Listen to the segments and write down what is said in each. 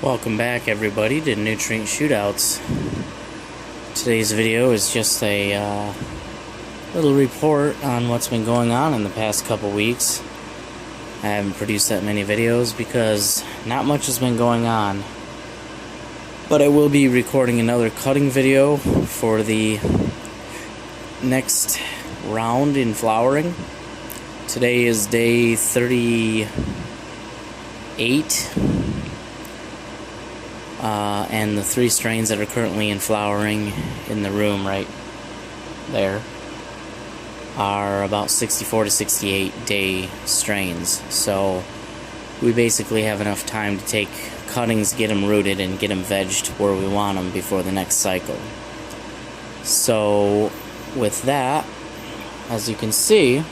Welcome back, everybody, to Nutrient Shootouts. Today's video is just a little report on what's been going on in the past couple weeks. I haven't produced that many videos because not much has been going on. But I will be recording another cutting video for the next round in flowering. Today is day 38. And the three strains that are currently in flowering in the room right there are about 64 to 68 day strains. So we basically have enough time to take cuttings, get them rooted, and get them vegged where we want them before the next cycle. So with that, as you can see,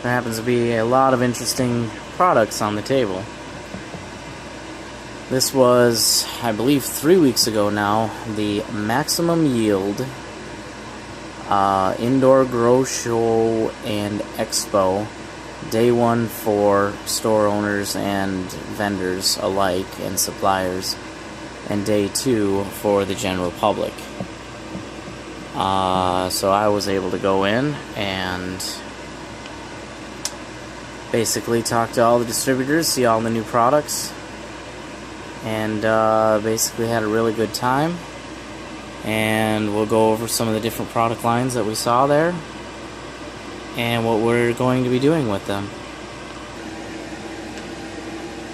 there happens to be a lot of interesting products on the table. This was, I believe, 3 weeks ago now, the Maximum Yield Indoor Grow Show and Expo, day one for store owners and vendors alike and suppliers, and day two for the general public. So I was able to go in and basically talk to all the distributors, see all the new products, and basically had a really good time. And we'll go over some of the different product lines that we saw there and what we're going to be doing with them.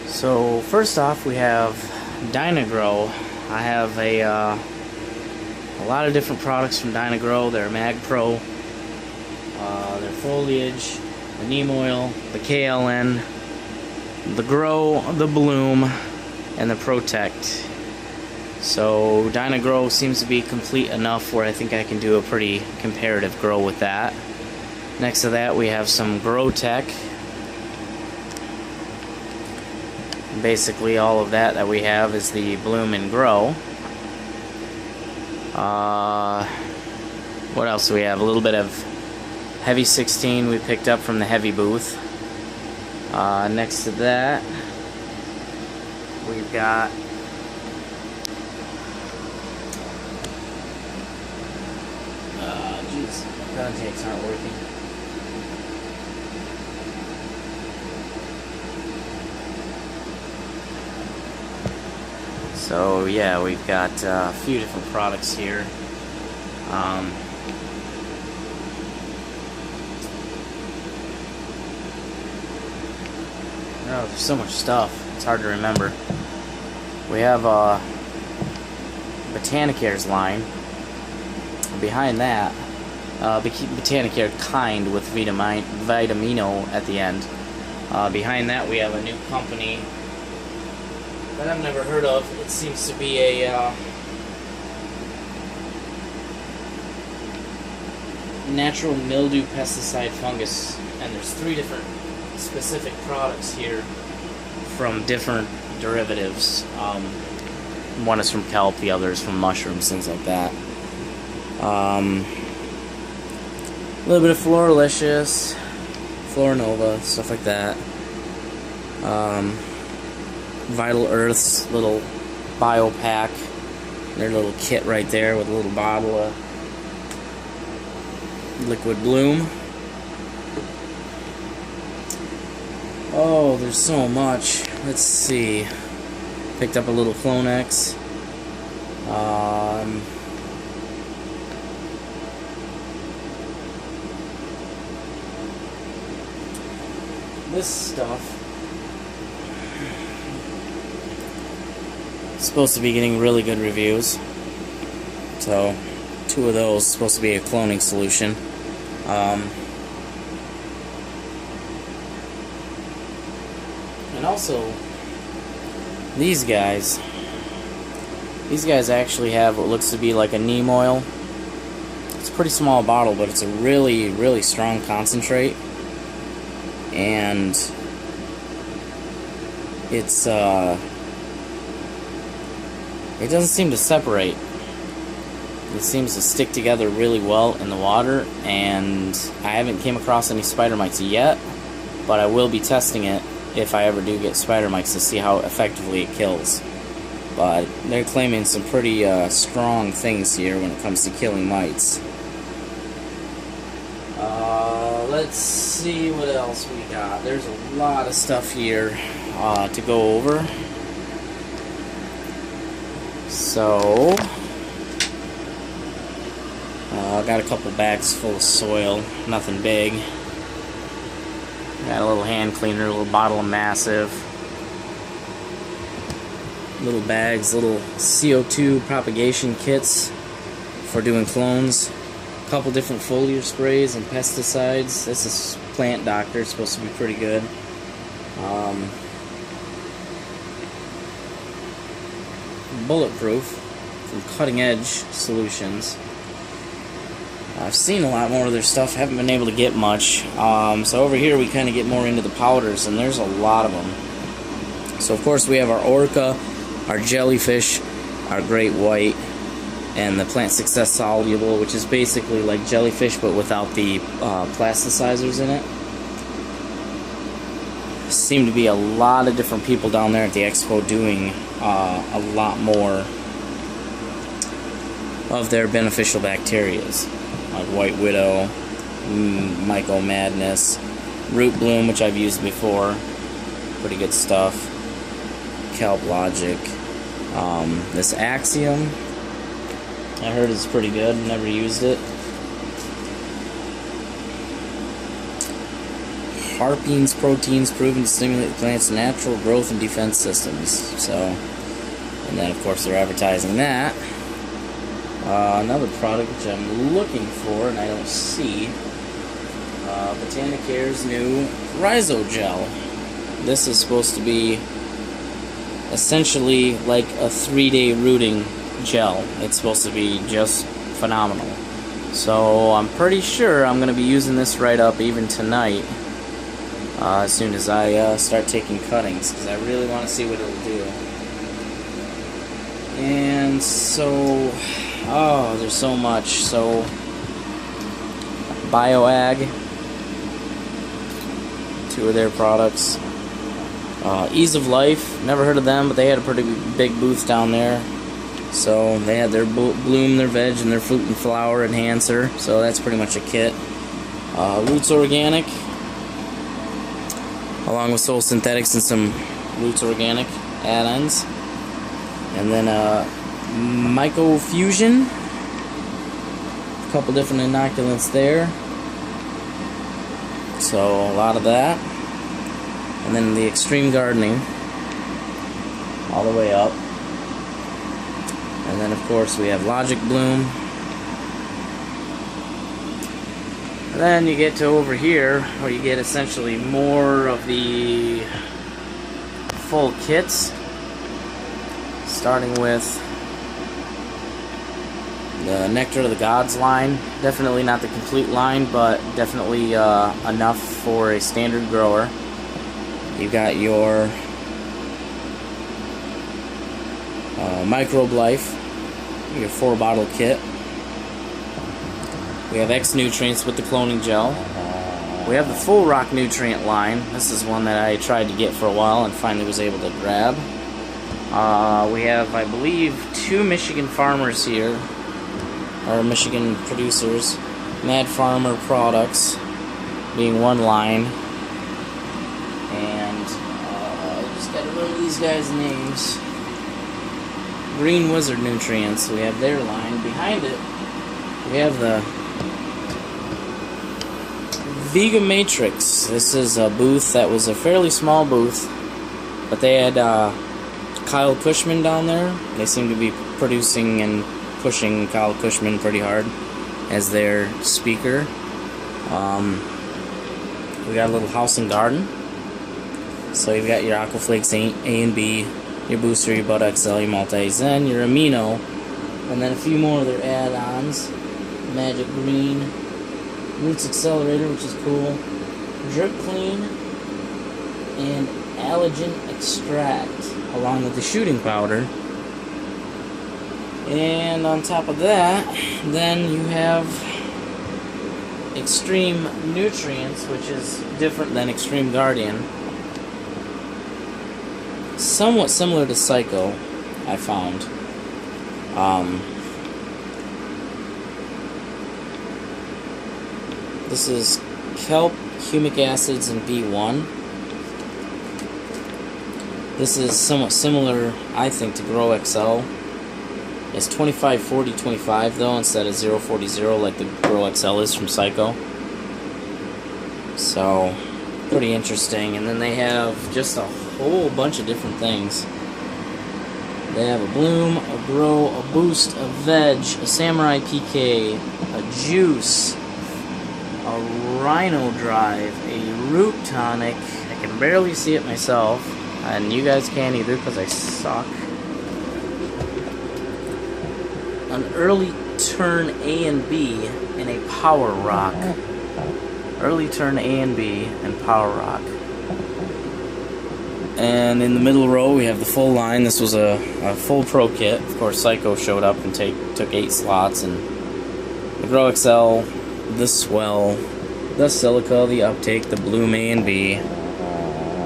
So first off, we have Dynagrow. I have a lot of different products from Dynagrow. Their Mag Pro, their foliage, the neem oil, the KLN, the Grow, the Bloom, and the Protect. So Dynagrow seems to be complete enough where I think I can do a pretty comparative grow with that. Next to that, we have some Grow Tech. Basically all of that we have is the Bloom and Grow. What else do we have? A little bit of Heavy 16 we picked up from the Heavy booth. Next to that, we've got contacts aren't working. So yeah, we've got a few different products here. Oh, there's so much stuff, it's hard to remember. We have Botanicare's line. Behind that, Botanicare Kind with Vitamino at the end. Behind that, we have a new company that I've never heard of. It seems to be a natural mildew pesticide fungus, and there's three different specific products here from different derivatives. One is from kelp, the other is from mushrooms, things like that. A little bit of Floralicious, Floranova, stuff like that. Vital Earth's little bio pack, their little kit right there with a little bottle of liquid bloom. Oh, there's so much. Let's see. Picked up a little Clonex. This stuff is supposed to be getting really good reviews. So, two of those supposed to be a cloning solution. And also, these guys actually have what looks to be like a neem oil. It's a pretty small bottle, but it's a really, really strong concentrate. And it's it doesn't seem to separate. It seems to stick together really well in the water, and I haven't came across any spider mites yet, but I will be testing it if I ever do get spider mites, to see how effectively it kills. But they're claiming some pretty strong things here when it comes to killing mites. Let's see what else we got. There's a lot of stuff here to go over. So, I got a couple bags full of soil, nothing big. Got a little hand cleaner, a little bottle of Massive. Little bags, little CO2 propagation kits for doing clones. A couple different foliar sprays and pesticides. This is Plant Doctor, it's supposed to be pretty good. Bulletproof from Cutting Edge Solutions. I've seen a lot more of their stuff, haven't been able to get much. So over here we kind of get more into the powders, and there's a lot of them. So of course we have our Orca, our Jellyfish, our Great White, and the Plant Success Soluble, which is basically like jellyfish but without the plasticizers in it. Seem to be a lot of different people down there at the expo doing a lot more of their beneficial bacterias, like White Widow, Myco Madness, Root Bloom, which I've used before, pretty good stuff, Kelp Logic, this Axiom, I heard is pretty good, never used it. Harpines proteins proven to stimulate the plant's natural growth and defense systems. So, and then of course they're advertising that. Another product which I'm looking for and I don't see, Botanicare's new Rhizogel. This is supposed to be essentially like a 3-day rooting gel. It's supposed to be just phenomenal. So I'm pretty sure I'm going to be using this right up even tonight, as soon as I start taking cuttings, because I really want to see what it'll do. And so, there's so much. So, BioAg, 2 of their products. Ease of Life, never heard of them, but they had a pretty big booth down there. So they had their bloom, their veg, and their fruit and flower enhancer. So that's pretty much a kit. Roots Organic, along with Soul Synthetics and some Roots Organic add-ons. And then Myco Fusion, a couple different inoculants there. So a lot of that. And then the Extreme Gardening, all the way up. And then of course we have Logic Bloom. And then you get to over here where you get essentially more of the full kits, starting with the Nectar of the Gods line. Definitely not the complete line, but definitely enough for a standard grower. You've got your Microbe Life, your 4-bottle kit. We have X Nutrients with the cloning gel. We have the Full Rock Nutrient line. This is one that I tried to get for a while and finally was able to grab. We have, I believe, 2 Michigan farmers here, or Michigan producers. Mad Farmer Products being one line. And I just gotta remember these guys' names. Green Wizard Nutrients, we have their line. Behind it, we have the Vega Matrix. This is a booth that was a fairly small booth, but they had Kyle Cushman down there. They seem to be producing and pushing Kyle Cushman pretty hard as their speaker. We got a little House and Garden. So you've got your Aquaflakes A and B, your Booster, your Bud XL, your Multi-Zen, your Amino, and then a few more of their add-ons. Magic Green, Roots Accelerator, which is cool, Drip Clean, and Allergen Extract, along with the shooting powder. And on top of that, then you have Extreme Nutrients, which is different than Extreme Guardian. somewhat similar to Psycho, I found. This is kelp, humic acids, and B1. This is somewhat similar, I think, to Grow XL. It's 25-40-25 though, instead of 0-40-0 like the Grow XL is from Psycho. So, pretty interesting. And then they have just a whole bunch of different things. They have a bloom, a grow, a boost, a veg, a samurai PK, a juice, a rhino drive, a root tonic. I can barely see it myself, and you guys can't either because I suck. An early turn A and B, and a power rock. Early turn A and B, and power rock. And in the middle row we have the full line. This was a full pro kit. Of course, Psycho showed up and took 8 slots, and the Grow XL, the Swell, the Silica, the Uptake, the Bloom A and B,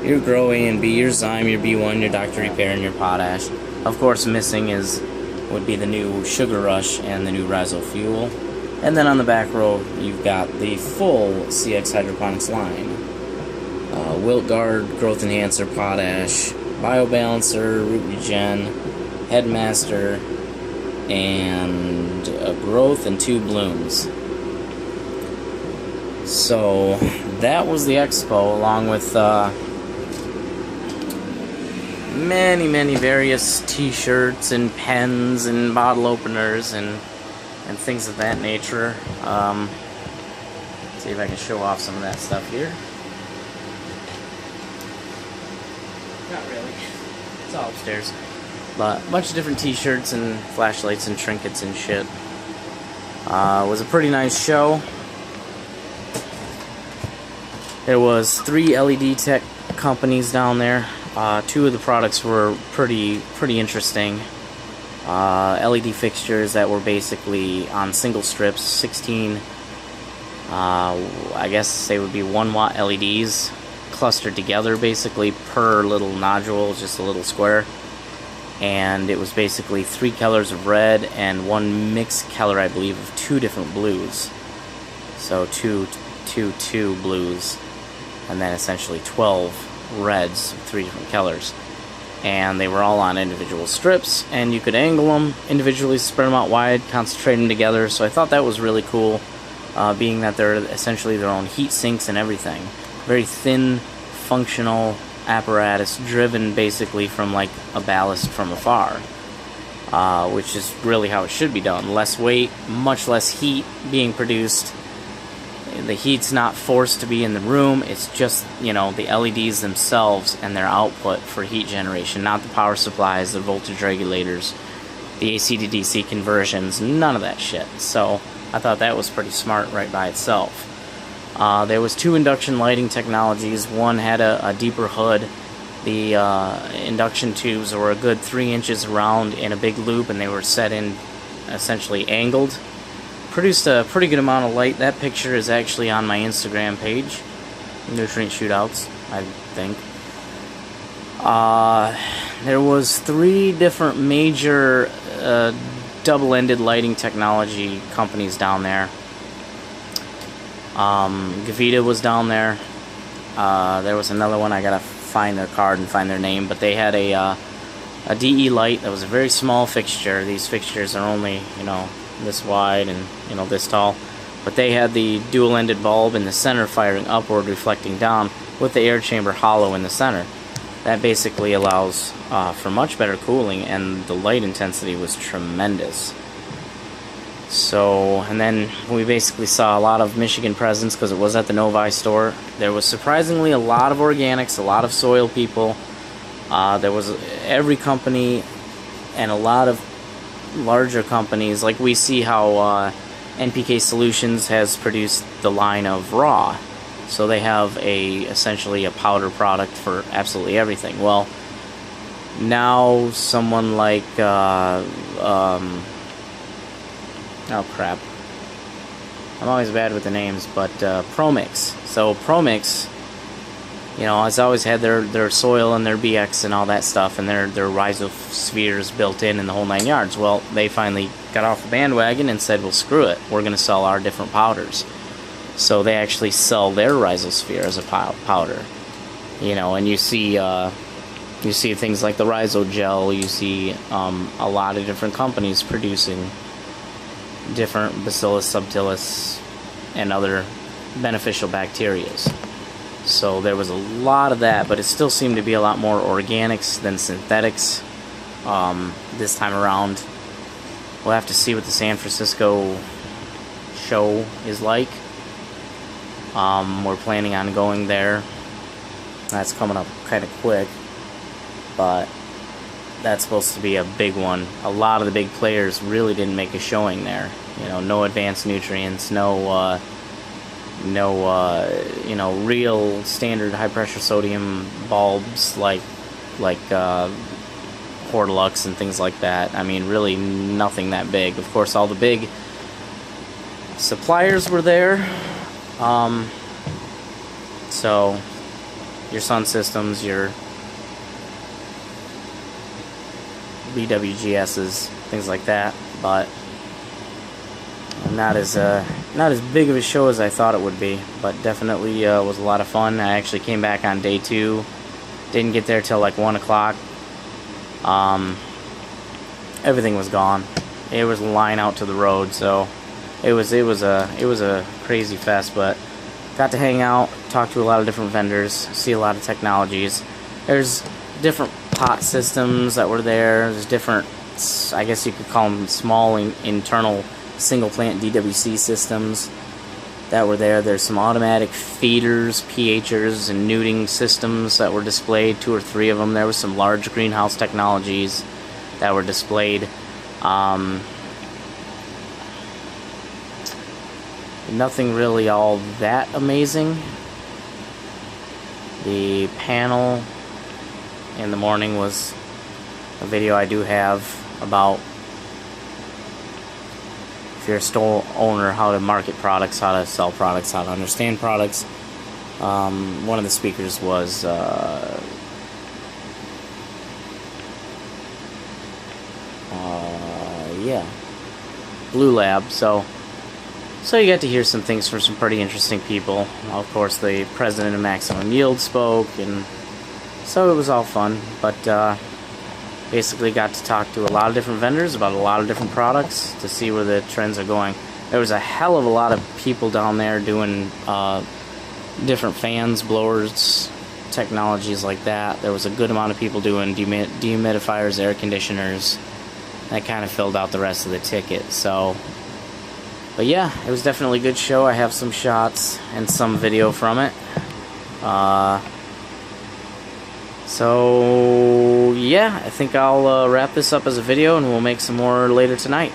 your Grow A and B, your Zyme, your B1, your Dr. Repair, and your Potash. Of course, missing would be the new Sugar Rush and the new Rhizo Fuel. And then on the back row, you've got the full CX Hydroponics line. Wilt Guard, Growth Enhancer, Potash, Biobalancer, Root Regen, Headmaster, and a Growth and 2 Blooms. So that was the expo, along with many various t-shirts and pens and bottle openers and things of that nature. See if I can show off some of that stuff here. Not really. It's all upstairs. But a bunch of different t-shirts and flashlights and trinkets and shit. It was a pretty nice show. There was 3 LED tech companies down there. 2 of the products were pretty interesting. LED fixtures that were basically on single strips, 16, I guess they would be 1-watt LEDs clustered together basically per little nodule, just a little square. And it was basically 3 colors of red and 1 mixed color, I believe, of 2 different blues. So 2 blues, and then essentially 12 reds of 3 different colors. And they were all on individual strips, and you could angle them individually, spread them out wide, concentrate them together. So I thought that was really cool, being that they're essentially their own heat sinks and everything. Very thin, functional apparatus, driven basically from like a ballast from afar, which is really how it should be done. Less weight, much less heat being produced. The heat's not forced to be in the room, it's just, you know, the LEDs themselves and their output for heat generation, not the power supplies, the voltage regulators, the AC to DC conversions, none of that shit. So I thought that was pretty smart right by itself. There was 2 induction lighting technologies. One had a deeper hood. The induction tubes were a good 3 inches around in a big loop, and they were set in essentially angled. Produced a pretty good amount of light. That picture is actually on my Instagram page, Nutrient Shootouts, I think. There was 3 different major double-ended lighting technology companies down there. Gavita was down there. There was another one, I gotta find their card and find their name, but they had a DE light that was a very small fixture. These fixtures are only, you know, this wide and, you know, this tall, but they had the dual-ended bulb in the center firing upward, reflecting down, with the air chamber hollow in the center. That basically allows for much better cooling, and the light intensity was tremendous. So, and then we basically saw a lot of Michigan presence because it was at the Novi store. There was surprisingly a lot of organics, a lot of soil people. There was every company and a lot of larger companies. Like we see how NPK Solutions has produced the line of raw. So they have essentially a powder product for absolutely everything. Well, now someone like oh crap, I'm always bad with the names, but Promix. So Promix You know, it's always had their soil and their BX and all that stuff, and their rhizospheres built in the whole 9 yards. Well, they finally got off the bandwagon and said, well, screw it, we're going to sell our different powders. So they actually sell their rhizosphere as a powder. You know, and you see things like the Rhizogel. You see a lot of different companies producing different Bacillus subtilis and other beneficial bacterias. So there was a lot of that, but it still seemed to be a lot more organics than synthetics this time around. We'll have to see what the San Francisco show is like. We're planning on going there. That's coming up kind of quick, but that's supposed to be a big one. A lot of the big players really didn't make a showing there. You know, no advanced nutrients, no you know, real standard high pressure sodium bulbs like Hortilux and things like that. I mean, really nothing that big. Of course, all the big suppliers were there. So your Sun Systems, your BWGSs, things like that, but not as big of a show as I thought it would be, but definitely was a lot of fun. I actually came back on day 2, didn't get there till like 1 o'clock. Everything was gone. It was a line out to the road, so it was a crazy fest. But got to hang out, talk to a lot of different vendors, see a lot of technologies. There's different pot systems that were there. There's different, I guess you could call them small internal single plant DWC systems that were there. There's some automatic feeders, pHers, and nuding systems that were displayed, 2 or 3 of them. There was some large greenhouse technologies that were displayed. Nothing really all that amazing. The panel in the morning was a video I do have about, if you're a store owner, how to market products, how to sell products, how to understand products. One of the speakers was Blue Lab. So you got to hear some things from some pretty interesting people. Of course, the president of Maximum Yield spoke, and so it was all fun. But basically got to talk to a lot of different vendors about a lot of different products to see where the trends are going. There was a hell of a lot of people down there doing different fans, blowers, technologies like that. There was a good amount of people doing dehumidifiers, air conditioners. That kind of filled out the rest of the ticket. So, but yeah, it was definitely a good show. I have some shots and some video from it. So yeah, I think I'll wrap this up as a video, and we'll make some more later tonight.